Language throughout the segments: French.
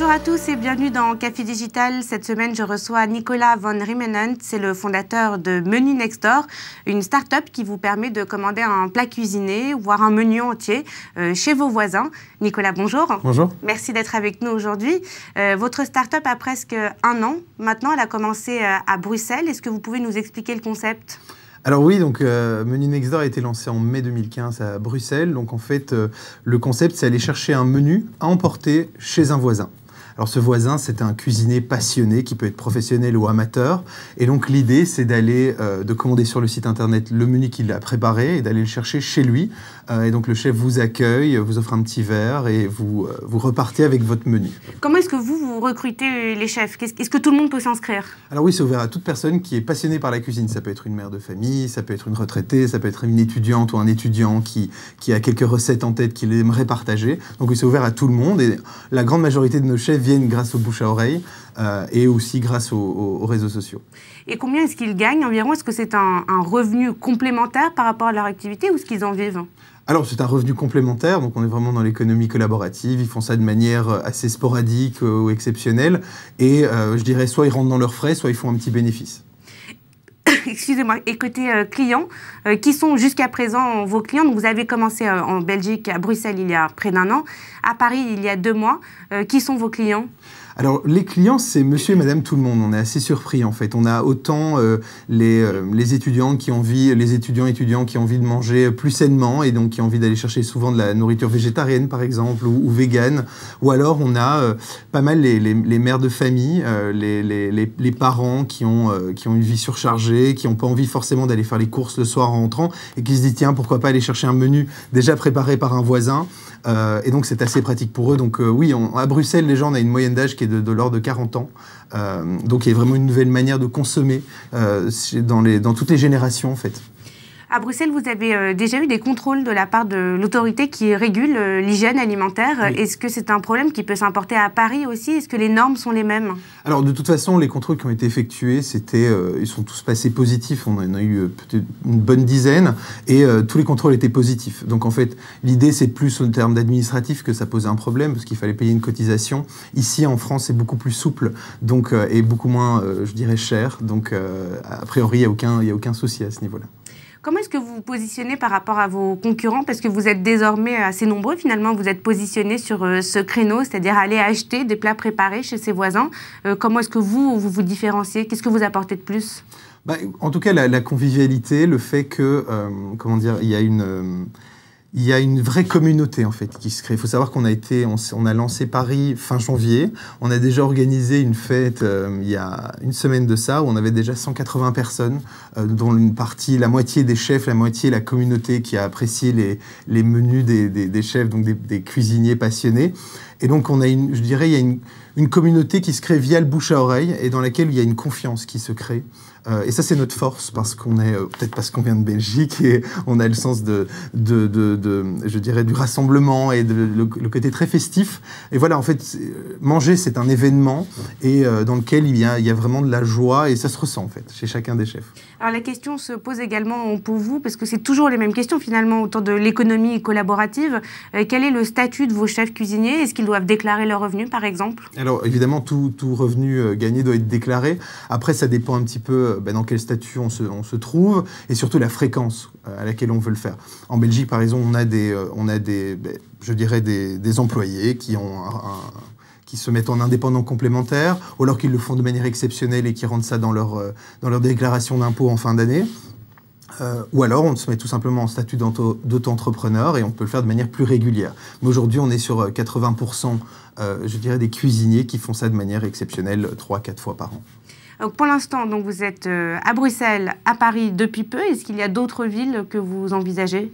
Bonjour à tous et bienvenue dans Café Digital. Cette semaine, je reçois Nicolas Van Riemenant. C'est le fondateur de Menu Next Door, une start-up qui vous permet de commander un plat cuisiné, voire un menu entier chez vos voisins. Nicolas, bonjour. Bonjour. Merci d'être avec nous aujourd'hui. Votre start-up a presque 1 an. Maintenant, elle a commencé à Bruxelles. Est-ce que vous pouvez nous expliquer le concept ? Alors oui, donc Menu Next Door a été lancé en mai 2015 à Bruxelles. Donc en fait, le concept, c'est aller chercher un menu à emporter chez un voisin. Alors ce voisin, c'est un cuisinier passionné qui peut être professionnel ou amateur. Et donc l'idée, c'est d'aller de commander sur le site internet le menu qu'il a préparé et d'aller le chercher chez lui. Et donc le chef vous accueille, vous offre un petit verre et vous repartez avec votre menu. Comment est-ce que vous recrutez les chefs ? Est-ce que tout le monde peut s'inscrire ? Alors oui, c'est ouvert à toute personne qui est passionnée par la cuisine. Ça peut être une mère de famille, ça peut être une retraitée, ça peut être une étudiante ou un étudiant qui a quelques recettes en tête qu'il aimerait partager. Donc oui, c'est ouvert à tout le monde et la grande majorité de nos chefs viennent grâce au bouche à oreille et aussi grâce aux réseaux sociaux. Et combien est-ce qu'ils gagnent environ ? Est-ce que c'est un revenu complémentaire par rapport à leur activité ou est-ce qu'ils en vivent ? Alors, c'est un revenu complémentaire, donc on est vraiment dans l'économie collaborative. Ils font ça de manière assez sporadique ou exceptionnelle. Et je dirais, soit ils rentrent dans leurs frais, soit ils font un petit bénéfice. Excusez-moi, et côté clients, qui sont jusqu'à présent vos clients ? Donc vous avez commencé en Belgique, à Bruxelles, il y a près d'1 an. À Paris, il y a 2 mois. Qui sont vos clients ? Alors, les clients, c'est monsieur et madame tout le monde. On est assez surpris, en fait. On a autant les étudiants qui ont envie, les étudiants qui ont envie de manger plus sainement et donc qui ont envie d'aller chercher souvent de la nourriture végétarienne, par exemple, ou végane. Ou alors, on a pas mal les mères de famille, les parents qui ont une vie surchargée, qui n'ont pas envie forcément d'aller faire les courses le soir en rentrant et qui se disent, tiens, pourquoi pas aller chercher un menu déjà préparé par un voisin. Et donc, c'est assez pratique pour eux. Donc, oui, à Bruxelles, les gens, on a une moyenne d'âge qui est de l'ordre de 40 ans. Donc, il y a vraiment une nouvelle manière de consommer dans toutes les générations, en fait. À Bruxelles, vous avez déjà eu des contrôles de la part de l'autorité qui régule l'hygiène alimentaire. Oui. Est-ce que c'est un problème qui peut s'importer à Paris aussi ? Est-ce que les normes sont les mêmes ? Alors, de toute façon, les contrôles qui ont été effectués, ils sont tous passés positifs. On en a eu peut-être une bonne dizaine et tous les contrôles étaient positifs. Donc, en fait, l'idée, c'est plus en termes d'administratif que ça posait un problème parce qu'il fallait payer une cotisation. Ici, en France, c'est beaucoup plus souple donc, et beaucoup moins, je dirais, cher. Donc, a priori, il n'y a aucun souci à ce niveau-là. Comment est-ce que vous vous positionnez par rapport à vos concurrents ? Parce que vous êtes désormais assez nombreux, finalement, vous êtes positionnés sur ce créneau, c'est-à-dire aller acheter des plats préparés chez ses voisins. Comment est-ce que vous différenciez ? Qu'est-ce que vous apportez de plus ? En tout cas, la convivialité, le fait que, il y a une vraie communauté en fait qui se crée. Il faut savoir qu'on a lancé Paris fin janvier. On a déjà organisé une fête il y a une semaine de ça où on avait déjà 180 personnes, dont la moitié des chefs, la moitié la communauté qui a apprécié les menus des chefs, donc des cuisiniers passionnés. Et donc il y a une communauté qui se crée via le bouche à oreille et dans laquelle il y a une confiance qui se crée. Et ça, c'est notre force parce qu'on est, peut-être parce qu'on vient de Belgique et on a le sens je dirais, du rassemblement et le côté très festif. Et voilà, en fait, manger, c'est un événement et dans lequel il y a vraiment de la joie et ça se ressent, en fait, chez chacun des chefs. Alors, la question se pose également pour vous, parce que c'est toujours les mêmes questions, finalement, autour de l'économie collaborative. Quel est le statut de vos chefs cuisiniers ? Est-ce qu'ils doivent déclarer leurs revenus, par exemple ? Alors, évidemment, tout revenu gagné doit être déclaré. Après, ça dépend un petit peu dans quel statut on se trouve et surtout la fréquence à laquelle on veut le faire. En Belgique, par exemple, on a des employés qui se mettent en indépendant complémentaire ou alors qu'ils le font de manière exceptionnelle et qui rentrent ça dans leur déclaration d'impôt en fin d'année. Ou alors on se met tout simplement en statut d'auto-entrepreneur et on peut le faire de manière plus régulière. Mais aujourd'hui, on est sur 80% je dirais des cuisiniers qui font ça de manière exceptionnelle 3-4 fois par an. Donc pour l'instant, vous êtes à Bruxelles, à Paris depuis peu. Est-ce qu'il y a d'autres villes que vous envisagez ?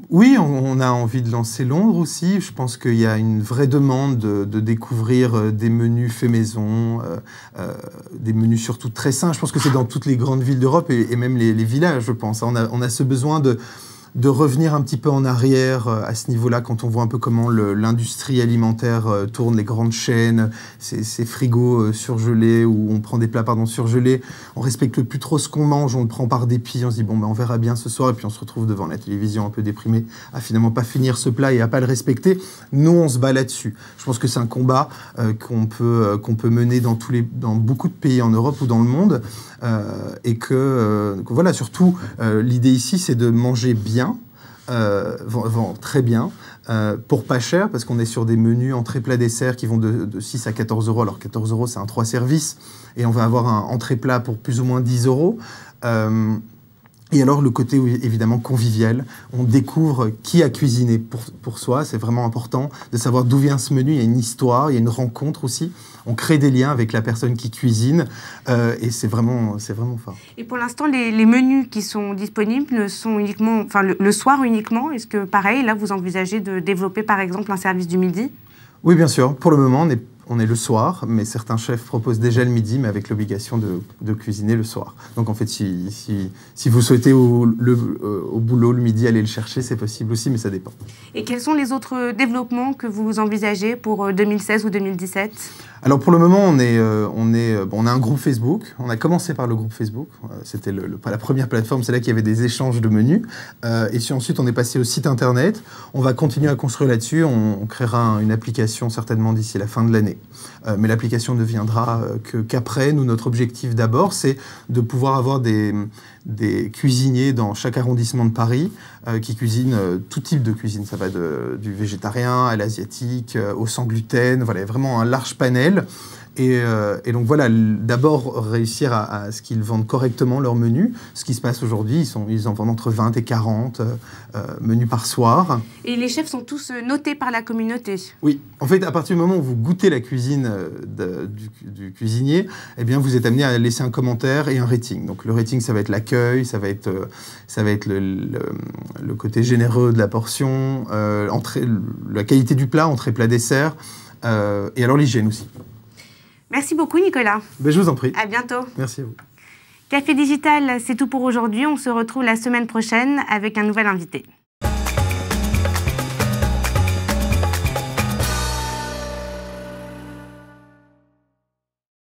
Oui, on a envie de lancer Londres aussi. Je pense qu'il y a une vraie demande de découvrir des menus faits maison, des menus surtout très sains. Je pense que c'est dans toutes les grandes villes d'Europe et même les villages, je pense. On a ce besoin de revenir un petit peu en arrière à ce niveau-là, quand on voit un peu comment l'industrie alimentaire tourne, les grandes chaînes, ces frigos surgelés, où on prend des plats surgelés, on respecte plus trop ce qu'on mange, on le prend par dépit, on se dit bon, ben, on verra bien ce soir, et puis on se retrouve devant la télévision un peu déprimé, à finalement pas finir ce plat et à pas le respecter. Nous, on se bat là-dessus. Je pense que c'est un combat qu'on peut mener dans beaucoup de pays en Europe ou dans le monde, et que voilà, surtout l'idée ici, c'est de manger bien, très bien, pour pas cher, parce qu'on est sur des menus entrée plat dessert qui vont de 6 à 14 euros. Alors 14 euros, c'est un 3 services, et on va avoir un entrée plat pour plus ou moins 10 euros. Et alors le côté évidemment convivial, on découvre qui a cuisiné pour soi, c'est vraiment important de savoir d'où vient ce menu, il y a une histoire, il y a une rencontre aussi, on crée des liens avec la personne qui cuisine, et c'est vraiment fort. Et pour l'instant, les menus qui sont disponibles sont uniquement, enfin le soir uniquement, est-ce que pareil, là vous envisagez de développer par exemple un service du midi? Oui, bien sûr, pour le moment on est le soir, mais certains chefs proposent déjà le midi, mais avec l'obligation de cuisiner le soir. Donc en fait, si vous souhaitez au boulot le midi aller le chercher, c'est possible aussi, mais ça dépend. Et quels sont les autres développements que vous envisagez pour 2016 ou 2017 ? Alors pour le moment, on a un groupe Facebook. On a commencé par le groupe Facebook. C'était la première plateforme, c'est là qu'il y avait des échanges de menus. Et puis ensuite, on est passé au site internet. On va continuer à construire là-dessus. On créera une application certainement d'ici la fin de l'année. Mais l'application ne viendra qu'après. Nous, notre objectif d'abord, c'est de pouvoir avoir des cuisiniers dans chaque arrondissement de Paris qui cuisinent tout type de cuisine. Ça va du végétarien à l'asiatique, au sans gluten. Voilà, il y a vraiment un large panel. Et donc voilà, d'abord réussir à ce qu'ils vendent correctement leur menu. Ce qui se passe aujourd'hui, ils en vendent entre 20 et 40 menus par soir. Et les chefs sont tous notés par la communauté? Oui, en fait, à partir du moment où vous goûtez la cuisine du cuisinier, eh bien, vous êtes amené à laisser un commentaire et un rating. Donc le rating, ça va être l'accueil, ça va être le côté généreux de la portion, la qualité du plat, entrée, plat, dessert, et alors l'hygiène aussi. Merci beaucoup, Nicolas. Ben, je vous en prie. À bientôt. Merci à vous. Café Digital, c'est tout pour aujourd'hui. On se retrouve la semaine prochaine avec un nouvel invité.